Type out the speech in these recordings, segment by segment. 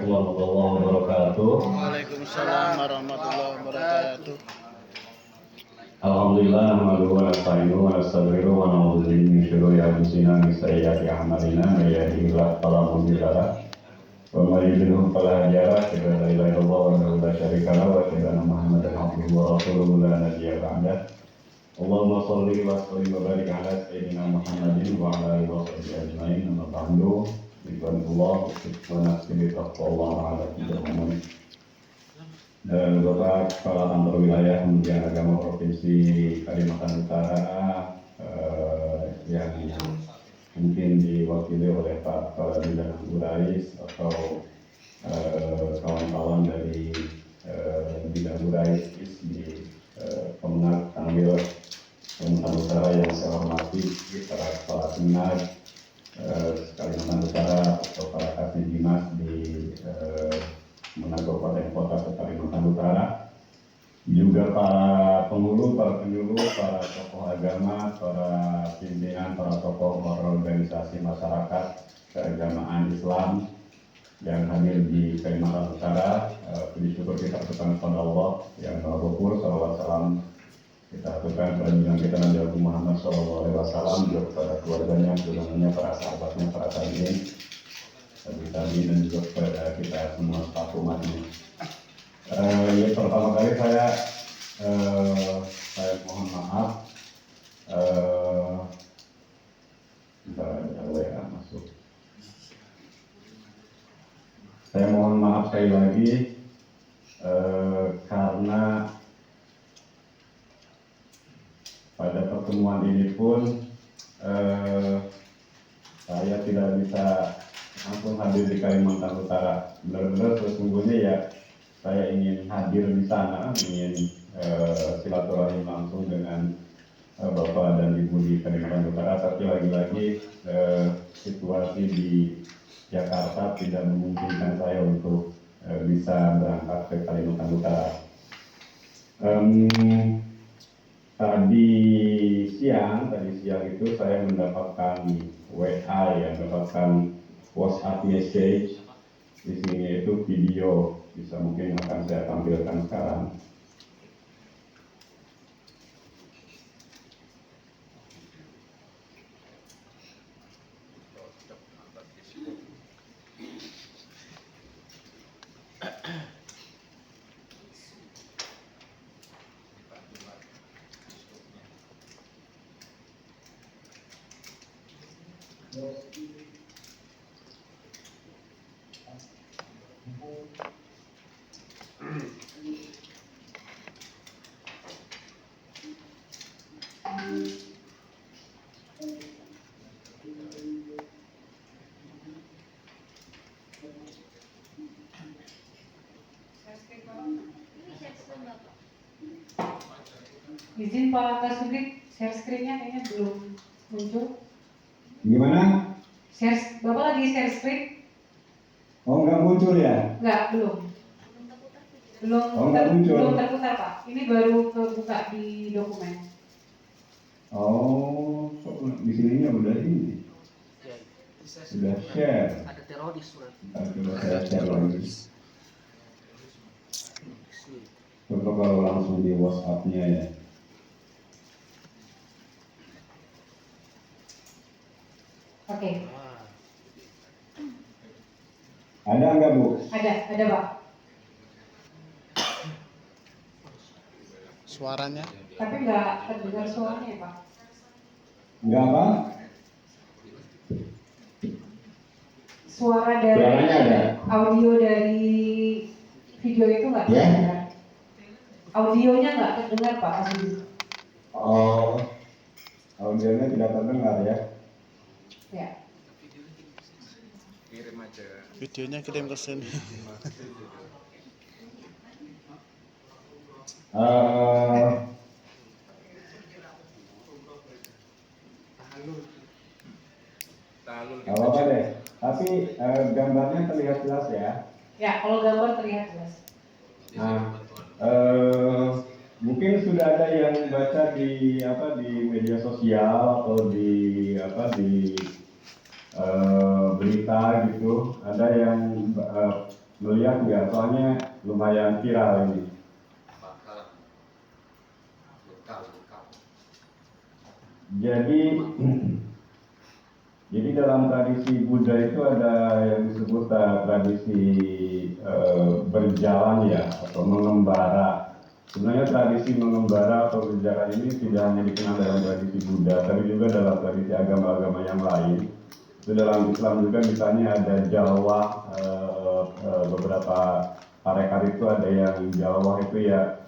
warahmatullahi wabarakatuh. Waalaikumsalam warahmatullahi wabarakatuh. Alhamdulillah nahmaduhu wa nasta'inuhu wa nastaghfiruhu wa na'udzu billahi min syururi anfusina wa min sayyiati a'malina may yahdihillahu fala mudilla lahu wa may yudlil fala hadiya lahu asyhadu an la ilaha illallah wahdahu la syarika lahu wa asyhadu anna Muhammadan abduhu wa rasuluhu la nabiyya ba'dah. Allahumma shalli wa sallim wa barik ala sayyidina Muhammadin wa ala alihi wa sahbihi ajmain. Amma ba'du. Bismillah wa nafsi bi taqwallah ala kulli. Dan Bapak Kepala Kantor Wilayah Kementerian Agama Provinsi Kalimantan Utara yang mungkin diwakili oleh Pak Kepala Bidang Gurais atau kawan-kawan dari Bidang Gurais di Kemenag Kanwil Kalimantan Utara yang saya hormati, para kepala dinas Kalimantan Utara atau para kasih dinas di Kemenag Kabupaten Kota Kalimantan Utara, juga para penghulu, para penyuluh, para tokoh agama, para pimpinan, para tokoh organisasi masyarakat keagamaan Islam yang hadir di Kalimantan Utara. Puji syukur kita aturkan kepada Allah yang Maha Ghafur, salawat salam kita aturkan kepada junjungan kita Nabi Muhammad SAW, juga kepada keluarganya, keluarganya, para sahabatnya, para tabi'in, dan juga kepada kita semua staf umatnya. Yang pertama kali saya mohon maaf, ada WA masuk. Saya mohon maaf sekali lagi karena pada pertemuan ini pun saya tidak bisa langsung hadir di Kalimantan Utara. Benar-benar sesungguhnya ya saya ingin hadir di sana, ingin silaturahim langsung dengan Bapak dan Ibu di Kalimantan Utara, tapi lagi-lagi situasi di Jakarta tidak memungkinkan saya untuk bisa berangkat ke Kalimantan Utara. Tadi siang itu saya mendapatkan WA, mendapatkan WhatsApp message. Di sini itu video, bisa mungkin akan saya tampilkan sekarang. Izin Pak Kasubdit, share screen-nya kayaknya belum muncul. Gimana? Bapak lagi share screen? Oh, nggak muncul ya? Nggak, belum. Belum terputar Pak. Ini baru kebuka di dokumen. Oh, di sininya udah ini. Sudah share. Ada teroris surat. Coba saya share lagi. Coba kalau langsung di WhatsApp-nya ya. Oke. Ada nggak Bu? Ada Pak. Suaranya? Tapi nggak terdengar suaranya ya Pak. Nggak apa? Suara dari Suaranya ada. audio dari video itu nggak Ya. terdengar. Audionya nggak terdengar Pak Kasubdit. Oh, audionya tidak terdengar ya? Ya. Kirim aja. Videonya kirim ke sini. Kalau apa deh? Tapi gambarnya terlihat jelas ya? Ya, kalau gambar terlihat jelas. Nah, mungkin sudah ada yang baca di media sosial atau di berita gitu. Ada yang melihat nggak? Soalnya lumayan viral ini. Jadi jadi dalam tradisi Buddha itu ada yang disebut tradisi berjalan ya, atau mengembara. Sebenarnya tradisi mengembara atau berjalan ini tidak hanya dikenal dalam tradisi Buddha, tapi juga dalam tradisi agama-agama yang lain. Itu dalam Islam juga misalnya ada jalwah, beberapa tarekat itu ada yang jalwah itu ya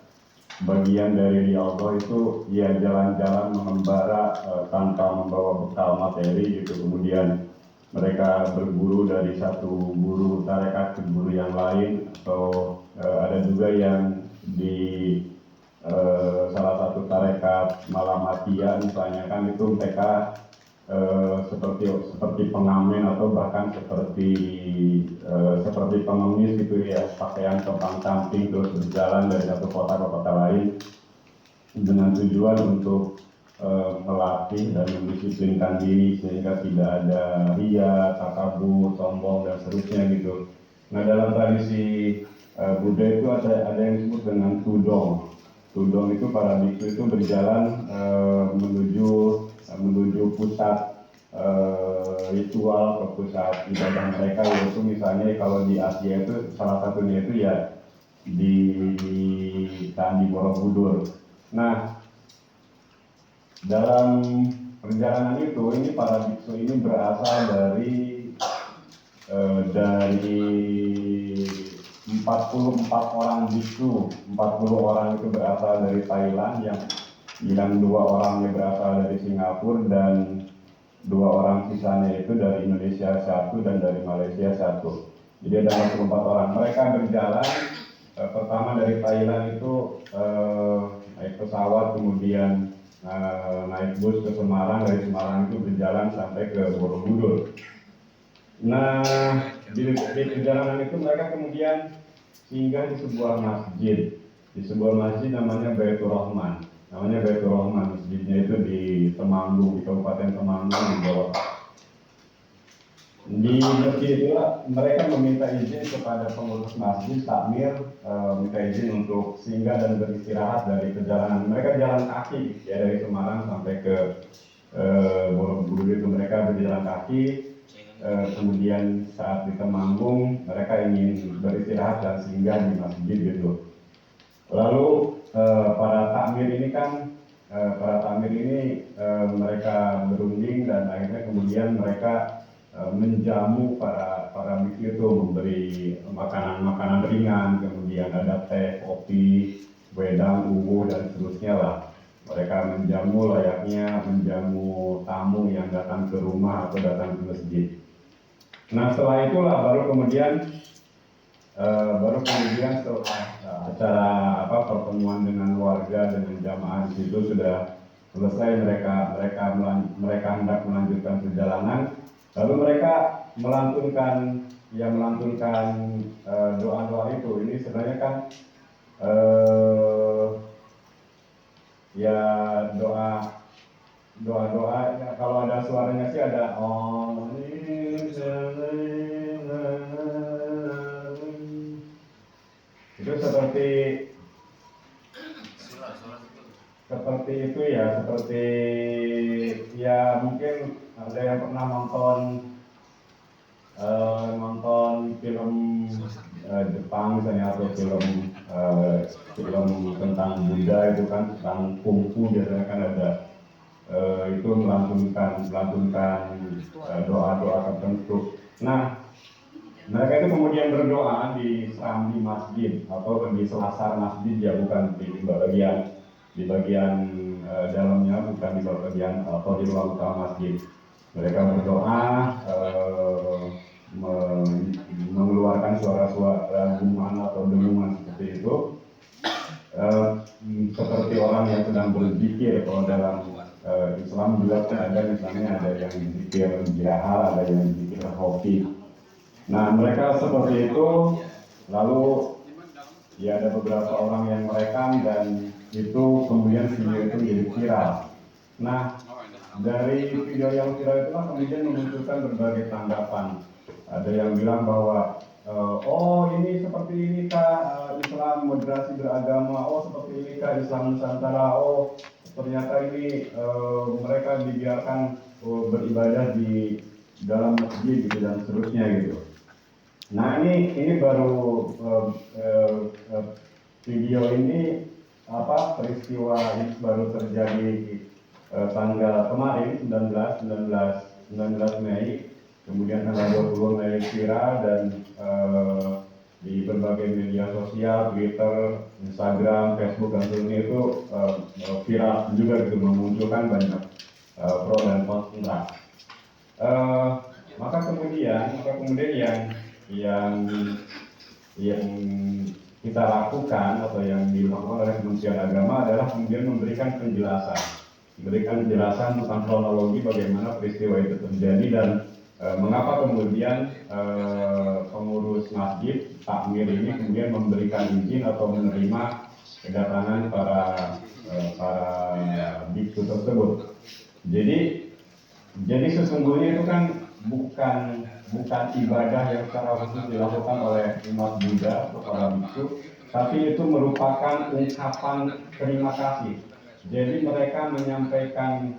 bagian dari Allah itu ya jalan-jalan mengembara tanpa membawa bekal materi gitu. Kemudian mereka berburu dari satu guru tarekat ke guru yang lain, atau ada juga yang di salah satu tarekat Malamatiyah misalnya kan, itu mereka seperti pengamen atau bahkan seperti pengemis gitu ya, pakaian compang-camping terus berjalan dari satu kota ke kota lain dengan tujuan untuk melatih dan mendisiplinkan diri sehingga tidak ada ria, takabur, sombong dan seterusnya gitu. Nah, dalam tradisi Buddha itu ada yang disebut dengan tudong. Tudong itu para biksu itu berjalan menuju pusat ritual ke pusat ibadah mereka, yaitu misalnya kalau di Asia itu salah satunya itu ya di Candi Borobudur. Nah, dalam perjalanan itu ini para biksu ini berasal dari 44 orang biksu. 40 orang itu berasal dari Thailand, yang 2 orangnya berasal dari Singapura, dan 2 orang sisanya itu dari Indonesia 1 dan dari Malaysia 1. Jadi ada 44 orang. Mereka berjalan pertama dari Thailand itu naik pesawat, kemudian naik bus ke Semarang, dari Semarang itu berjalan sampai ke Borobudur. Nah, di perjalanan itu mereka kemudian singgah di sebuah masjid namanya Baitur Rahman. Masjidnya itu di Temanggung, di Kabupaten Temanggung, di Jawa Barat. Di masjid itulah mereka meminta izin kepada pengurus masjid, takmir, minta izin untuk singgah dan beristirahat dari perjalanan. Mereka jalan kaki ya, dari Semarang sampai ke Borobudur itu mereka berjalan kaki. Kemudian saat di Temanggung mereka ingin beristirahat dan singgah di masjid gitu. Lalu para takmir ini mereka berunding, dan akhirnya kemudian mereka menjamu para biksu itu, memberi makanan ringan, kemudian ada teh, kopi, wedang, uwu dan seterusnya lah. Mereka menjamu layaknya menjamu tamu yang datang ke rumah atau datang ke masjid. Nah, setelah itulah baru kemudian setelah acara pertemuan dengan warga, dengan jamaah di situ sudah selesai, mereka hendak melanjutkan perjalanan. Lalu mereka melantunkan doa-doa itu. Ini sebenarnya kan ya doa ya, kalau ada suaranya sih ada om. Itu seperti itu ya, seperti ya mungkin ada yang pernah nonton film Jepang misalnya, atau film tentang Buddha itu kan, tentang kungfu biasanya kan ada itu melantunkan doa-doa tertentu. Nah, mereka itu kemudian berdoa di serambi masjid atau di selasar masjid ya, bukan di bagian dalamnya, bukan di bagian atau di ruang utama masjid. Mereka berdoa mengeluarkan suara-suara gumaan atau dengungan seperti itu, seperti orang yang sedang berzikir. Kalau dalam Islam juga kan ada, misalnya ada yang zikir jahar, ada yang zikir khafi. Nah, mereka seperti itu. Lalu ya ada beberapa orang yang merekam, dan itu kemudian video itu jadi viral. Nah, dari video yang viral itu kemudian memunculkan berbagai tanggapan. Ada yang bilang bahwa oh ini seperti ini kah Islam moderasi beragama, oh seperti ini kah Islam Nusantara, oh ternyata ini mereka dibiarkan beribadah di dalam masjid gitu dan seterusnya gitu. Nah ini baru video ini peristiwa ini baru terjadi tanggal kemarin 19 Mei, kemudian tanggal 20 Mei viral dan di berbagai media sosial, Twitter, Instagram, Facebook dan seterusnya itu viral juga gitu, memunculkan banyak pro dan kontra. Maka kemudian yang kita lakukan atau yang dilakukan oleh Kementerian Agama adalah kemudian memberikan penjelasan tentang kronologi bagaimana peristiwa itu terjadi dan mengapa kemudian pengurus masjid takmir ini kemudian memberikan izin atau menerima kedatangan para biksu tersebut. Jadi sesungguhnya itu kan bukan ibadah yang secara khusus dilakukan oleh umat Buddha atau para biksu, tapi itu merupakan ungkapan terima kasih. Jadi mereka menyampaikan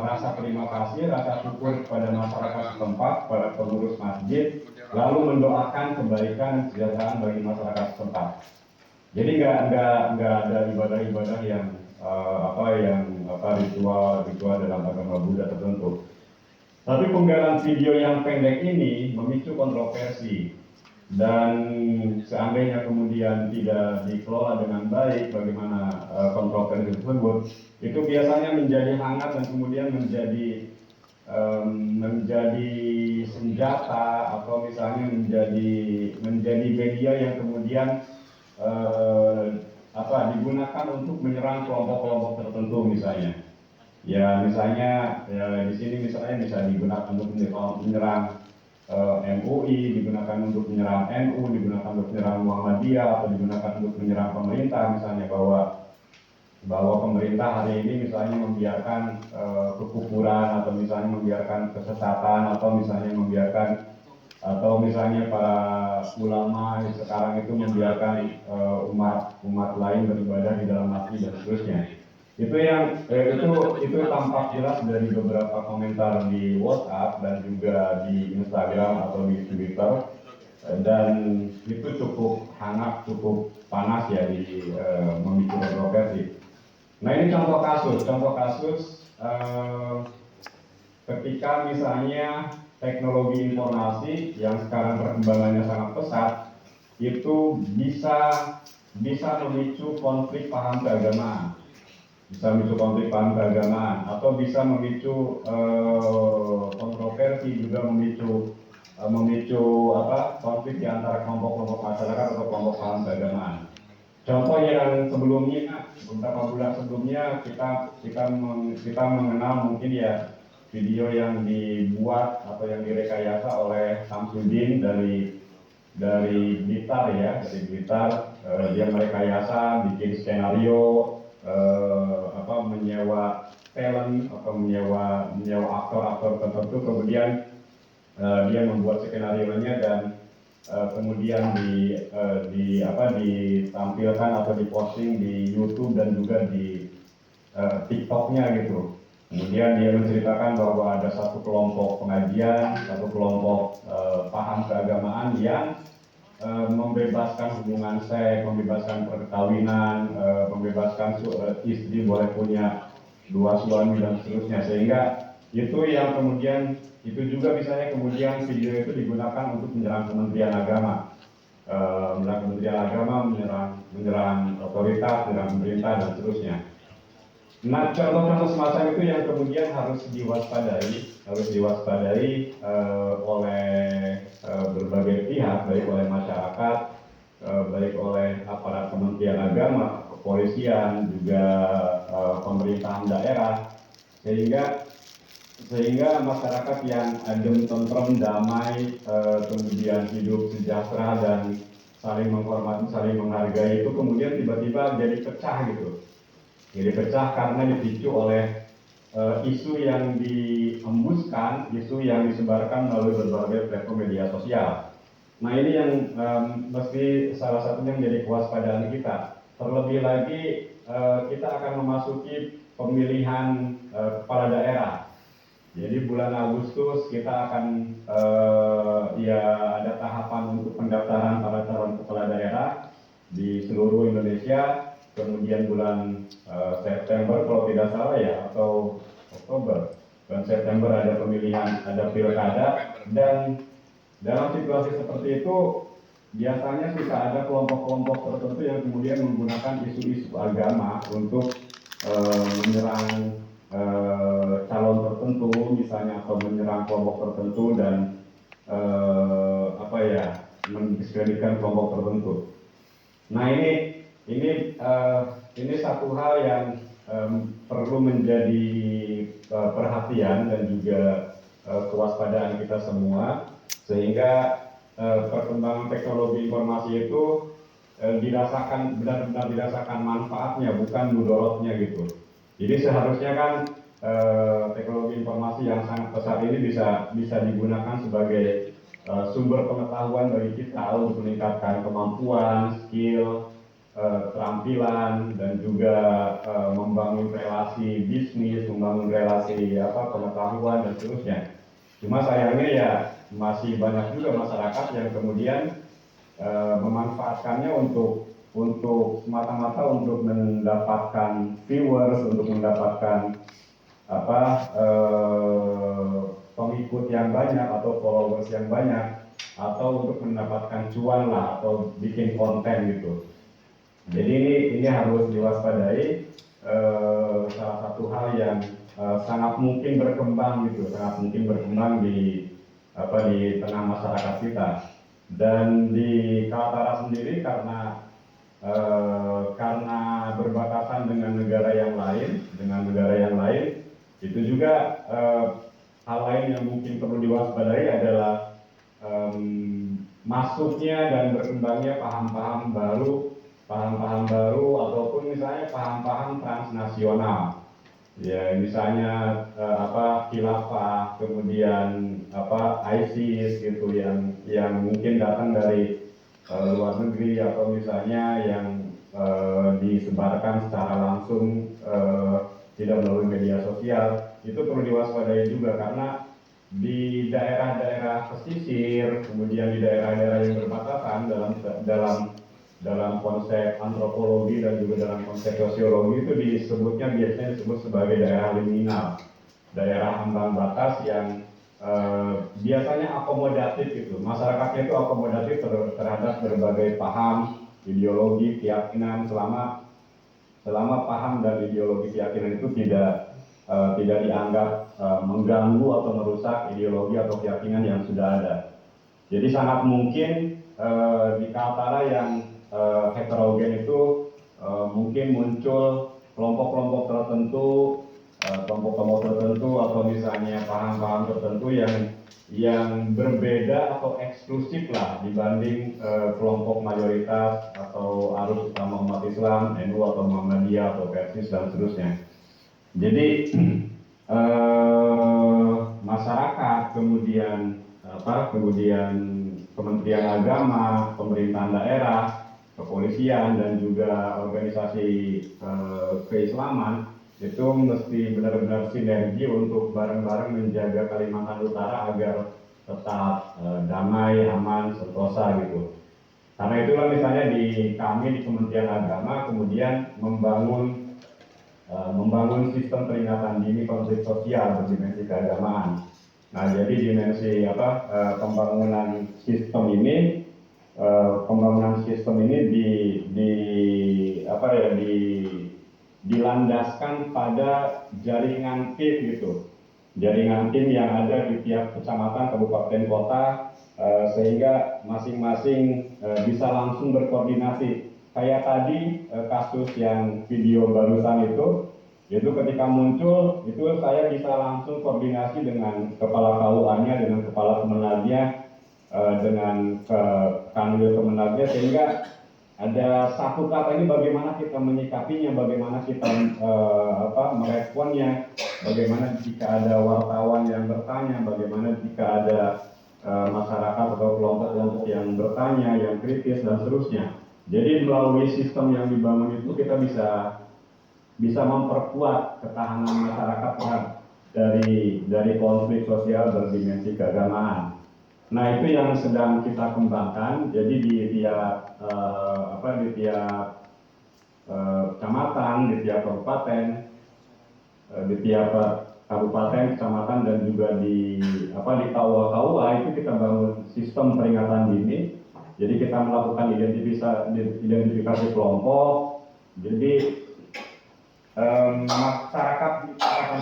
rasa terima kasih, rasa syukur kepada masyarakat setempat, pada pengurus masjid, lalu mendoakan kebaikan dan kesejahteraan bagi masyarakat setempat. Jadi nggak ada ibadah-ibadah yang ritual dalam agama Buddha tertentu. Tapi penggalan video yang pendek ini memicu kontroversi dan seandainya kemudian tidak dikelola dengan baik bagaimana kontroversi tersebut, itu biasanya menjadi hangat dan kemudian menjadi senjata atau misalnya menjadi media yang kemudian digunakan untuk menyerang kelompok-kelompok tertentu misalnya. Ya misalnya di sini misalnya bisa digunakan untuk menyerang MUI, digunakan untuk menyerang NU, digunakan untuk menyerang Muhammadiyah, atau digunakan untuk menyerang pemerintah misalnya bahwa pemerintah hari ini misalnya membiarkan kekufuran atau misalnya membiarkan kesesatan atau misalnya para ulama sekarang itu membiarkan umat lain beribadah di dalam masjid dan seterusnya. Itu tampak jelas dari beberapa komentar di WhatsApp dan juga di Instagram atau di Twitter, dan itu cukup hangat, cukup panas ya memicu kontroversi. Nah ini contoh kasus ketika misalnya teknologi informasi yang sekarang perkembangannya sangat pesat itu bisa memicu konflik paham keagamaan. Atau bisa memicu kontroversi, juga memicu konflik di antara kelompok-kelompok masyarakat atau kelompok paham keagamaan. Contoh yang sebelumnya, beberapa bulan sebelumnya kita mengenal mungkin ya video yang dibuat atau yang direkayasa oleh Samsudin dari Blitar ya, dari Blitar. Dia merekayasa, bikin skenario, menyewa talent atau menyewa aktor-aktor tertentu, kemudian dia membuat skenario-nya dan kemudian ditampilkan atau diposting di YouTube dan juga di TikTok-nya gitu. Kemudian dia menceritakan bahwa ada satu kelompok pengajian, satu kelompok paham keagamaan yang membebaskan hubungan seks, membebaskan perkawinan, membebaskan istri boleh punya 2 suami dan seterusnya, sehingga itu yang kemudian itu juga misalnya kemudian video itu digunakan untuk menyerang Kementerian Agama, menyerang otoritas, menyerang pemerintah dan seterusnya. Nah contoh-contoh semacam itu yang kemudian harus diwaspadai oleh berbagai pihak, baik oleh masyarakat, baik oleh aparat Kementerian Agama, kepolisian, juga pemerintahan daerah, sehingga masyarakat yang adem, tentrem, damai, kemudian hidup sejahtera dan saling menghormati, saling menghargai itu kemudian tiba-tiba jadi pecah gitu. Jadi pecah karena dipicu oleh isu yang diembuskan, isu yang disebarkan melalui berbagai platform media sosial. Nah ini yang mesti salah satunya menjadi kewaspadaan kita. Terlebih lagi kita akan memasuki pemilihan kepala daerah. Jadi bulan Agustus kita akan ya ada tahapan untuk pendaftaran para calon kepala daerah di seluruh Indonesia. Kemudian bulan September kalau tidak salah ya, atau Oktober, bulan September ada pemilihan, ada pilkada. Dan dalam situasi seperti itu biasanya suka ada kelompok-kelompok tertentu yang kemudian menggunakan isu-isu agama untuk menyerang calon tertentu misalnya, atau menyerang kelompok tertentu dan mendiskreditkan kelompok tertentu. Nah ini satu hal yang perlu menjadi perhatian dan juga kewaspadaan kita semua, sehingga perkembangan teknologi informasi itu benar-benar dirasakan manfaatnya, bukan mudorotnya gitu. Jadi seharusnya kan teknologi informasi yang sangat pesat ini bisa digunakan sebagai sumber pengetahuan bagi kita untuk meningkatkan kemampuan, skill, keterampilan, dan juga membangun relasi bisnis, membangun relasi pengetahuan dan seterusnya. Cuma sayangnya ya masih banyak juga masyarakat yang kemudian memanfaatkannya untuk semata-mata untuk mendapatkan viewers, untuk mendapatkan pengikut yang banyak atau followers yang banyak, atau untuk mendapatkan cuan lah, atau bikin konten gitu. Jadi ini harus diwaspadai, salah satu hal yang sangat mungkin berkembang gitu, sangat mungkin berkembang di tengah masyarakat kita. Dan di Kaltara sendiri karena berbatasan dengan negara yang lain, itu juga hal lain yang mungkin perlu diwaspadai adalah masuknya dan berkembangnya paham-paham baru ataupun misalnya paham-paham transnasional. Ya, misalnya khilafah, kemudian ISIS gitu, yang mungkin datang dari luar negeri, atau misalnya yang disebarkan secara langsung tidak melalui media sosial. Itu perlu diwaspadai juga, karena di daerah-daerah pesisir, kemudian di daerah-daerah yang berbatasan dalam konsep antropologi dan juga dalam konsep sosiologi itu biasanya disebut sebagai daerah liminal, daerah ambang batas yang biasanya akomodatif gitu. Masyarakatnya itu akomodatif terhadap berbagai paham, ideologi, keyakinan, selama paham dan ideologi keyakinan itu tidak dianggap mengganggu atau merusak ideologi atau keyakinan yang sudah ada. Jadi sangat mungkin di Kaltara yang heterogen itu mungkin muncul kelompok-kelompok tertentu atau misalnya paham-paham tertentu yang berbeda atau eksklusif lah dibanding kelompok mayoritas atau arus utama umat Islam, NU atau Muhammadiyah atau Persis dan seterusnya. Jadi masyarakat, kemudian Kementerian Agama, pemerintahan daerah, kepolisian, dan juga organisasi keislaman itu mesti benar-benar sinergi untuk bareng-bareng menjaga Kalimantan Utara agar tetap damai, aman, sentosa gitu. Karena itulah misalnya kami di Kementerian Agama kemudian membangun sistem peringatan dini konflik sosial berdimensi keagamaan. Nah, jadi dimensi pembangunan sistem ini dilandaskan pada jaringan tim gitu, jaringan tim yang ada di tiap kecamatan, kabupaten, kota, sehingga masing-masing bisa langsung berkoordinasi. Kayak tadi kasus yang video barusan itu ketika muncul itu saya bisa langsung koordinasi dengan kepala KUA-nya, dengan kepala Kemenagnya, dengan Kanwil Kemenagnya, sehingga ada satu kata ini bagaimana kita menyikapinya, bagaimana kita meresponnya, bagaimana jika ada wartawan yang bertanya, bagaimana jika ada masyarakat atau kelompok-kelompok yang bertanya, yang kritis dan seterusnya. Jadi melalui sistem yang dibangun itu kita bisa memperkuat ketahanan masyarakat dari konflik sosial berdimensi keagamaan. Nah, itu yang sedang kita kembangkan. Jadi di tiap kecamatan, di tiap kabupaten, kecamatan dan juga di KUA itu kita bangun sistem peringatan dini. Jadi kita melakukan identifikasi kelompok. Jadi masyarakat di tingkatan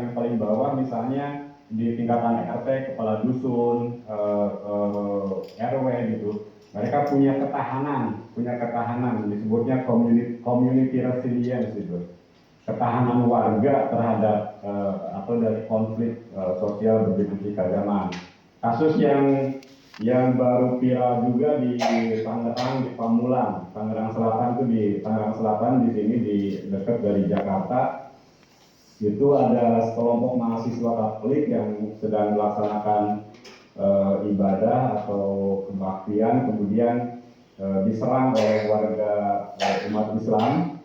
yang paling bawah, misalnya di tingkatan RT, kepala dusun, RW gitu, mereka punya ketahanan, disebutnya community resilience gitu, ketahanan warga terhadap atau dari konflik sosial berdimensi keagamaan. Kasus yang baru viral juga di Tangerang, di Pamulang, Tangerang Selatan di sini di dekat dari Jakarta. Itu ada sekelompok mahasiswa Katolik yang sedang melaksanakan ibadah atau kebaktian, kemudian diserang oleh warga umat Islam,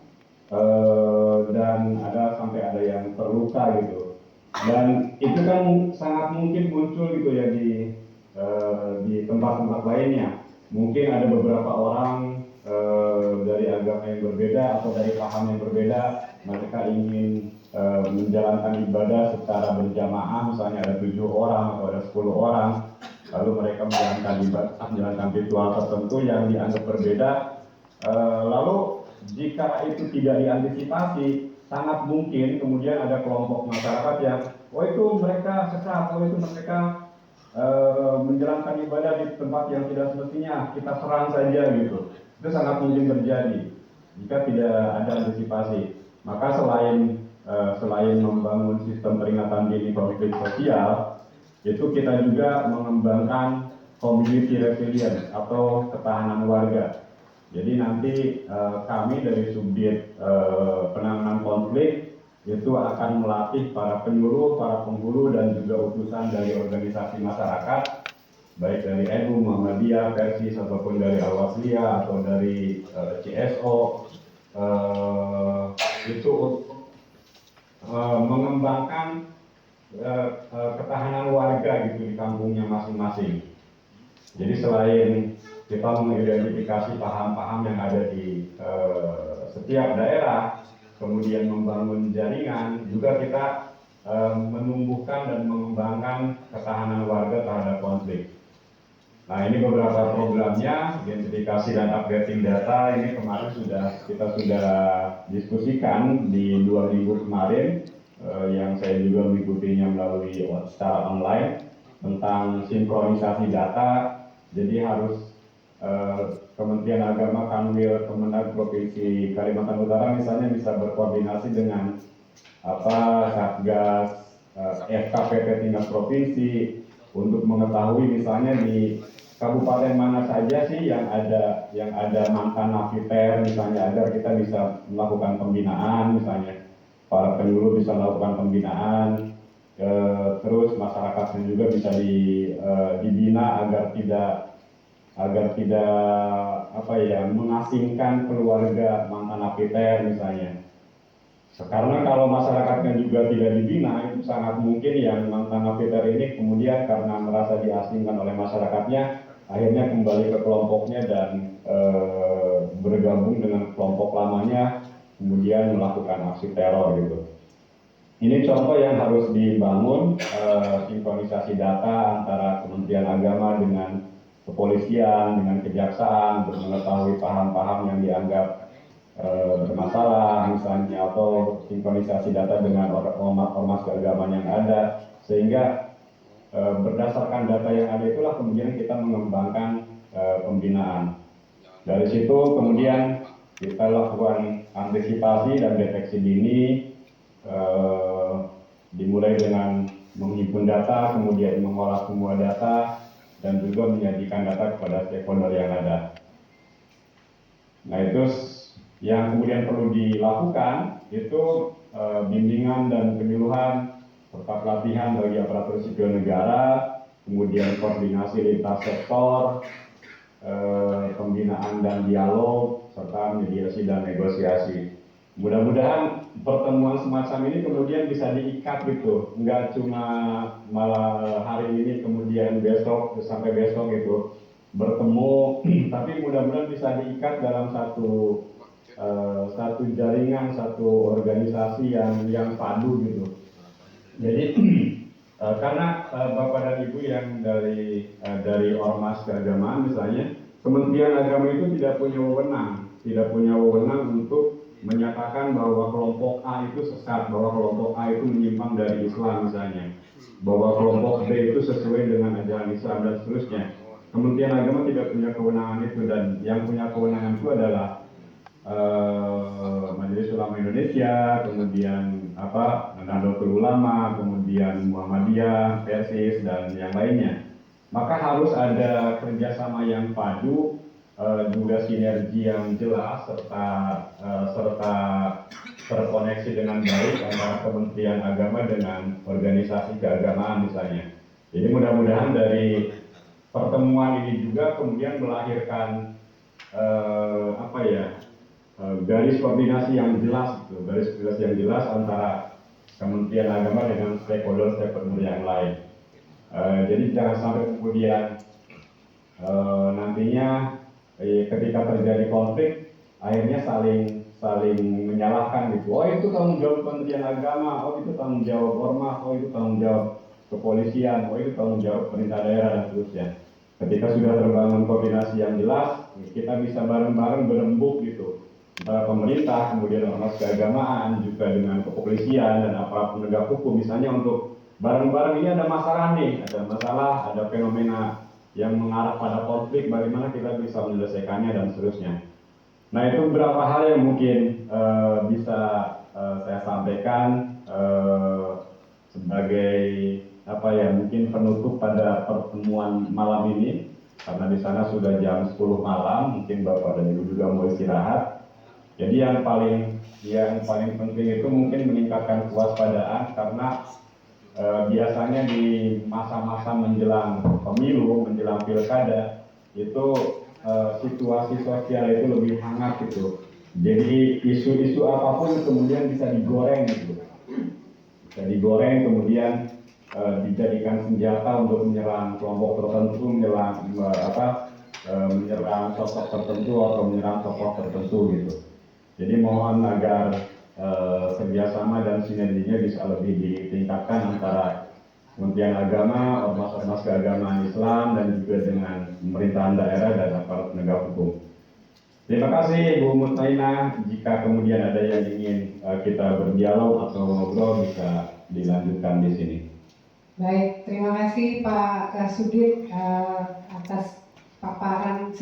dan sampai ada yang terluka gitu. Dan itu kan sangat mungkin muncul gitu ya di tempat-tempat lainnya. Mungkin ada beberapa orang dari agama yang berbeda atau dari paham yang berbeda, mereka ingin menjalankan ibadah secara berjamaah, misalnya ada 7 orang atau ada 10 orang, lalu mereka menjalankan ritual tertentu yang dianggap berbeda. Lalu jika itu tidak diantisipasi, sangat mungkin kemudian ada kelompok masyarakat yang, itu mereka sesat, itu mereka menjalankan ibadah di tempat yang tidak semestinya, kita serang saja gitu. Itu sangat mungkin terjadi jika tidak ada antisipasi. Maka selain membangun sistem peringatan dini konflik sosial, itu kita juga mengembangkan community resilience atau ketahanan warga. Jadi nanti kami dari Subdit Penanganan Konflik itu akan melatih para penyuluh, para penghulu, dan juga utusan dari organisasi masyarakat, baik dari NU, Muhammadiyah, Persis, ataupun dari Al-Wasliyah atau dari CSO, itu mengembangkan ketahanan warga gitu di kampungnya masing-masing. Jadi selain kita mengidentifikasi paham-paham yang ada di setiap daerah, kemudian membangun jaringan, juga kita menumbuhkan dan mengembangkan ketahanan warga terhadap konflik. Nah, ini beberapa programnya, identifikasi dan updating data. Ini kemarin kita sudah diskusikan di 2 minggu kemarin, yang saya juga mengikutinya melalui secara online, tentang sinkronisasi data. Jadi harus Kementerian Agama, Kanwil, Kemenag Provinsi Kalimantan Utara misalnya bisa berkoordinasi dengan Satgas FKPP tingkat provinsi untuk mengetahui misalnya di kabupaten mana saja sih yang ada mantan napiter misalnya, agar kita bisa melakukan pembinaan, misalnya para penyuluh bisa melakukan pembinaan, terus masyarakatnya juga bisa dibina agar tidak mengasingkan keluarga mantan napiter misalnya. Karena kalau masyarakatnya juga tidak dibina, itu sangat mungkin yang mantan napiter ini kemudian karena merasa diasingkan oleh masyarakatnya, akhirnya kembali ke kelompoknya dan bergabung dengan kelompok lamanya, kemudian melakukan aksi teror gitu. Ini contoh yang harus dibangun, sinkronisasi data antara Kementerian Agama dengan kepolisian, dengan kejaksaan, untuk mengetahui paham-paham yang dianggap bermasalah misalnya, atau sinkronisasi data dengan ormas keagamaan yang ada, sehingga berdasarkan data yang ada itulah kemudian kita mengembangkan pembinaan. Dari situ kemudian kita lakukan antisipasi dan deteksi dini, dimulai dengan menghimpun data, kemudian mengolah semua data, dan juga menyajikan data kepada stakeholder yang ada. Nah, itu yang kemudian perlu dilakukan itu bimbingan dan penyuluhan serta pelatihan bagi aparatur sipil negara, kemudian koordinasi lintas sektor, pembinaan dan dialog, serta mediasi dan negosiasi. Mudah-mudahan pertemuan semacam ini kemudian bisa diikat gitu, nggak cuma malah hari ini kemudian besok sampai besok gitu bertemu, tapi mudah-mudahan bisa diikat dalam satu jaringan, satu organisasi yang padu gitu. Jadi karena Bapak dan Ibu yang dari ormas keagamaan misalnya, Kementerian Agama itu tidak punya wewenang untuk menyatakan bahwa kelompok A itu sesat, bahwa kelompok A itu menyimpang dari Islam misalnya, bahwa kelompok B itu sesuai dengan ajaran Islam dan seterusnya. Kementerian Agama tidak punya kewenangan itu, dan yang punya kewenangan itu adalah Majelis Ulama Indonesia, kemudian Nahdlatul Ulama, kemudian Muhammadiyah, Persis, dan yang lainnya. Maka harus ada kerjasama yang padu, juga sinergi yang jelas, serta terkoneksi dengan baik antara Kementerian Agama dengan organisasi keagamaan misalnya. Jadi mudah-mudahan dari pertemuan ini juga kemudian melahirkan garis koordinasi yang jelas, garis koordinasi yang jelas antara Kementerian Agama dengan stakeholder yang lain. Jadi jangan sampai kemudian nantinya ketika terjadi konflik akhirnya saling menyalahkan gitu. Oh itu tanggung jawab Kementerian Agama, oh itu tanggung jawab ormas, oh itu tanggung jawab kepolisian, oh itu tanggung jawab pemerintah daerah dan seterusnya. Ketika sudah terbangun koordinasi yang jelas, kita bisa bareng-bareng berembuk gitu. Antara pemerintah, kemudian ormas keagamaan, juga dengan kepolisian dan aparat penegak hukum, misalnya untuk bareng-bareng ini ada masalah nih, ada fenomena yang mengarah pada konflik, bagaimana kita bisa menyelesaikannya dan seterusnya. Nah itu beberapa hal yang mungkin bisa saya sampaikan sebagai mungkin penutup pada pertemuan malam ini, karena di sana sudah jam 10 malam, mungkin Bapak dan Ibu juga mau istirahat. Jadi yang paling penting itu mungkin meningkatkan kewaspadaan, karena biasanya di masa-masa menjelang pemilu, menjelang pilkada, itu situasi sosial itu lebih hangat gitu. Jadi isu-isu apapun kemudian bisa digoreng gitu. Bisa digoreng kemudian dijadikan senjata untuk menyerang kelompok tertentu, menyerang sosok tertentu atau menyerang tokoh tertentu gitu. Jadi mohon agar kerjasama dan sinerginya bisa lebih ditingkatkan antara Kementerian Agama, ormas-ormas keagamaan Islam, dan juga dengan pemerintahan daerah dan aparat penegak hukum. Terima kasih Bu Mutmainah. Jika kemudian ada yang ingin kita berdialog atau ngobrol, bisa dilanjutkan di sini. Baik, terima kasih Pak Kasubdit atas paparan